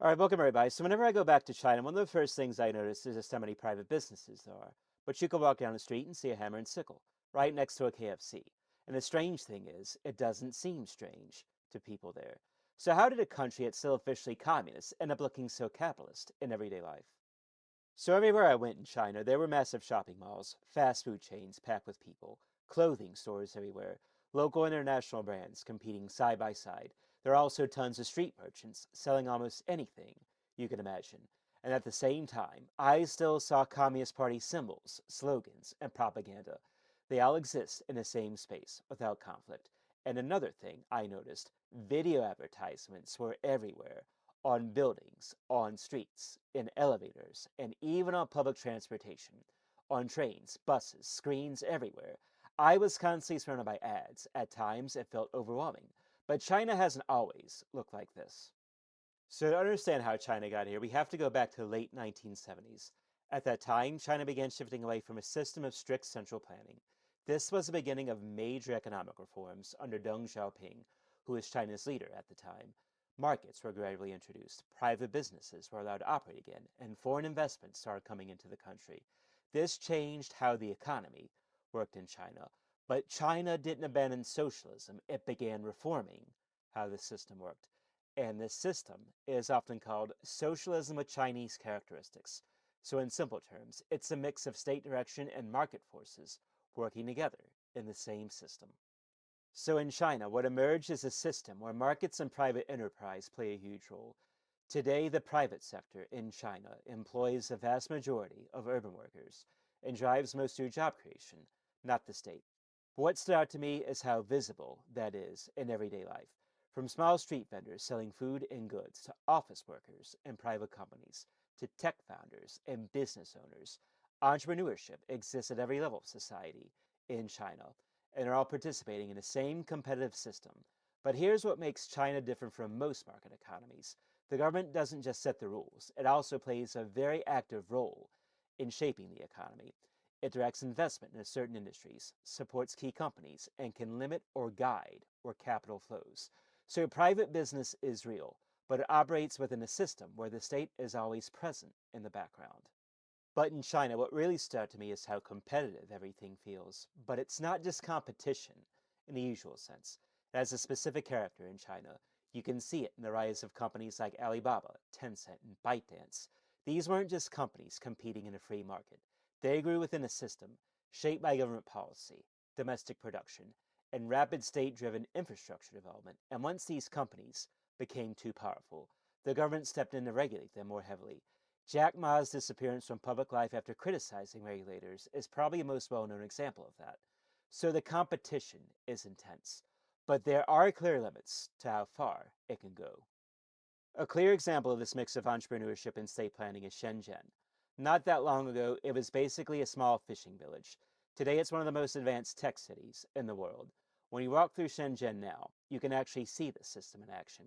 All right, welcome everybody. So whenever I go back to China, one of the first things I notice is just how many private businesses there are. But you can walk down the street and see a hammer and sickle right next to a KFC. And the strange thing is, it doesn't seem strange to people there. So how did a country that's still officially communist end up looking so capitalist in everyday life? So everywhere I went in China, there were massive shopping malls, fast food chains packed with people, clothing stores everywhere, local and international brands competing side by side. There are also tons of street merchants selling almost anything you can imagine. And at the same time, I still saw Communist Party symbols, slogans, and propaganda. They all exist in the same space without conflict. And another thing I noticed, video advertisements were everywhere, on buildings, on streets, in elevators, and even on public transportation, on trains, buses, screens everywhere. I was constantly surrounded by ads. At times, it felt overwhelming. But China hasn't always looked like this. So, to understand how China got here, we have to go back to the late 1970s. At that time, China began shifting away from a system of strict central planning. This was the beginning of major economic reforms under Deng Xiaoping, who was China's leader at the time. Markets were gradually introduced, private businesses were allowed to operate again, and foreign investment started coming into the country. This changed how the economy worked in China. But China didn't abandon socialism, it began reforming how the system worked. And this system is often called socialism with Chinese characteristics. So, in simple terms, it's a mix of state direction and market forces working together in the same system. So, in China, what emerged is a system where markets and private enterprise play a huge role. Today, the private sector in China employs the vast majority of urban workers and drives most of job creation, not the state. But what stood out to me is how visible that is in everyday life. From small street vendors selling food and goods to office workers and private companies to tech founders and business owners, entrepreneurship exists at every level of society in China and are all participating in the same competitive system. But here's what makes China different from most market economies. The government doesn't just set the rules, it also plays a very active role in shaping the economy. It directs investment in certain industries, supports key companies, and can limit or guide where capital flows. So private business is real, but it operates within a system where the state is always present in the background. But in China, what really stood out to me is how competitive everything feels. But it's not just competition in the usual sense. It has a specific character in China. You can see it in the rise of companies like Alibaba, Tencent, and ByteDance. These weren't just companies competing in a free market. They grew within a system shaped by government policy, domestic production, and rapid state-driven infrastructure development. And once these companies became too powerful, the government stepped in to regulate them more heavily. Jack Ma's disappearance from public life after criticizing regulators is probably the most well-known example of that. So the competition is intense, but there are clear limits to how far it can go. A clear example of this mix of entrepreneurship and state planning is Shenzhen. Not that long ago, it was basically a small fishing village. Today, it's one of the most advanced tech cities in the world. When you walk through Shenzhen now, you can actually see the system in action.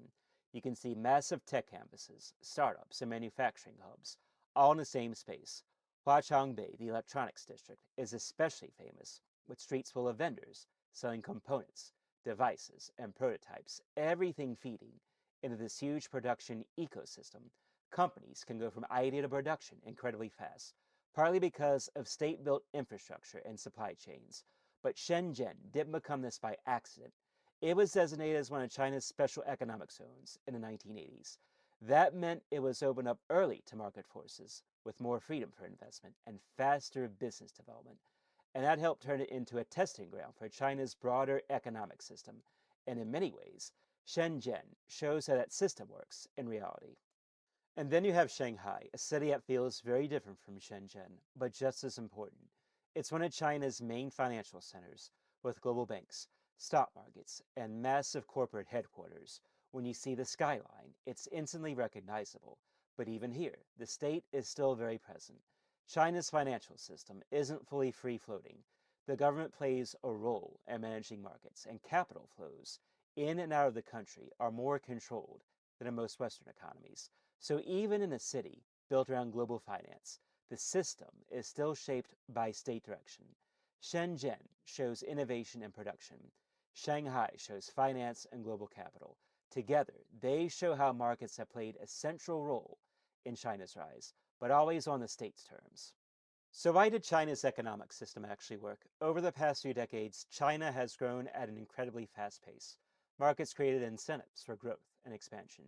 You can see massive tech campuses, startups, and manufacturing hubs, all in the same space. Huaqiangbei, the electronics district, is especially famous, with streets full of vendors selling components, devices, and prototypes, everything feeding into this huge production ecosystem. Companies can go from idea to production incredibly fast, partly because of state-built infrastructure and supply chains. But Shenzhen didn't become this by accident. It was designated as one of China's special economic zones in the 1980s. That meant it was opened up early to market forces, with more freedom for investment and faster business development. And that helped turn it into a testing ground for China's broader economic system. And in many ways, Shenzhen shows how that system works in reality. And then you have Shanghai, a city that feels very different from Shenzhen, but just as important. It's one of China's main financial centers, with global banks, stock markets, and massive corporate headquarters. When you see the skyline, it's instantly recognizable. But even here, the state is still very present. China's financial system isn't fully free floating. The government plays a role in managing markets, and capital flows in and out of the country are more controlled than in most Western economies. So even in a city built around global finance, the system is still shaped by state direction. Shenzhen shows innovation and production. Shanghai shows finance and global capital. Together, they show how markets have played a central role in China's rise, but always on the state's terms. So why did China's economic system actually work? Over the past few decades, China has grown at an incredibly fast pace. Markets created incentives for growth and expansion.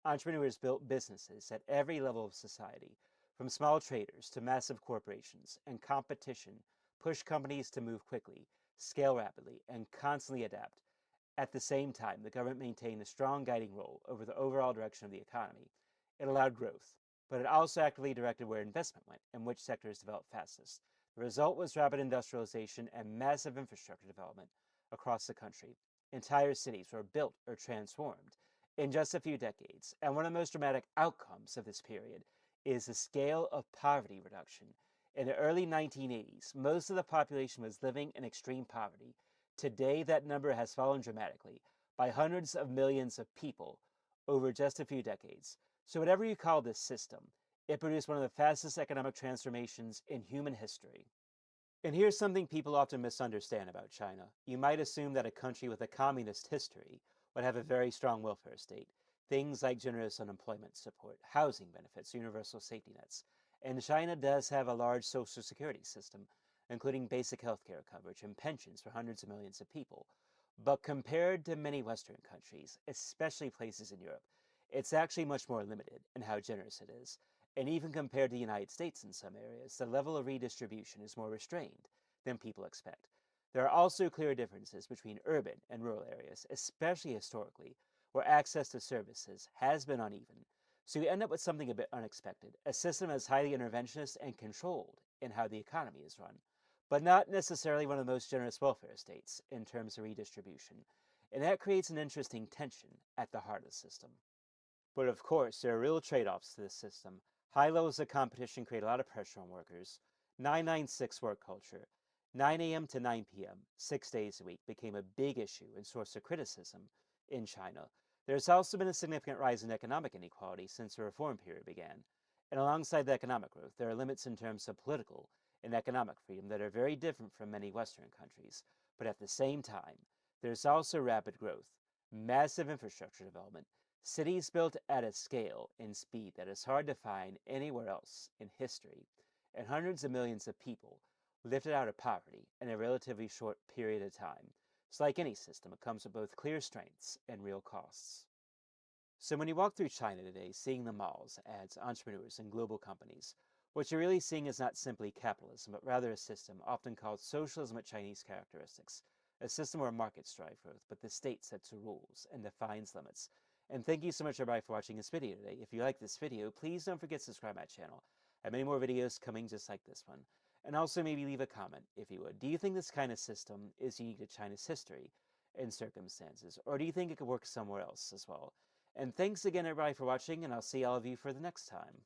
Entrepreneurs built businesses at every level of society, from small traders to massive corporations, and competition pushed companies to move quickly, scale rapidly, and constantly adapt. At the same time, the government maintained a strong guiding role over the overall direction of the economy. It allowed growth, but it also actively directed where investment went and which sectors developed fastest. The result was rapid industrialization and massive infrastructure development across the country. Entire cities were built or transformed in just a few decades, and one of the most dramatic outcomes of this period is the scale of poverty reduction. In the early 1980s, most of the population was living in extreme poverty. Today, that number has fallen dramatically by hundreds of millions of people over just a few decades. So, whatever you call this system, it produced one of the fastest economic transformations in human history. And here's something people often misunderstand about China. You might assume that a country with a communist history would have a very strong welfare state, things like generous unemployment support, housing benefits, universal safety nets. And China does have a large social security system, including basic health care coverage and pensions for hundreds of millions of people. But compared to many Western countries, especially places in Europe, it's actually much more limited in how generous it is. And even compared to the United States in some areas, the level of redistribution is more restrained than people expect. There are also clear differences between urban and rural areas, especially historically, where access to services has been uneven. So you end up with something a bit unexpected, a system that's highly interventionist and controlled in how the economy is run, but not necessarily one of the most generous welfare states in terms of redistribution. And that creates an interesting tension at the heart of the system. But of course, there are real trade-offs to this system. High levels of competition create a lot of pressure on workers. 996 work culture, 9 a.m. to 9 p.m., 6 days a week, became a big issue and source of criticism in China. There's also been a significant rise in economic inequality since the reform period began. And alongside the economic growth, there are limits in terms of political and economic freedom that are very different from many Western countries. But at the same time, there's also rapid growth, massive infrastructure development, cities built at a scale and speed that is hard to find anywhere else in history, and hundreds of millions of people lifted out of poverty in a relatively short period of time. So like any system, it comes with both clear strengths and real costs. So when you walk through China today, seeing the malls, ads, entrepreneurs, and global companies, what you're really seeing is not simply capitalism, but rather a system often called socialism with Chinese characteristics, a system where markets drive growth, but the state sets the rules and defines limits. And thank you so much, everybody, for watching this video today. If you like this video, please don't forget to subscribe to my channel. I have many more videos coming just like this one. And also maybe leave a comment, if you would. Do you think this kind of system is unique to China's history and circumstances? Or do you think it could work somewhere else as well? And thanks again, everybody, for watching, and I'll see all of you for the next time.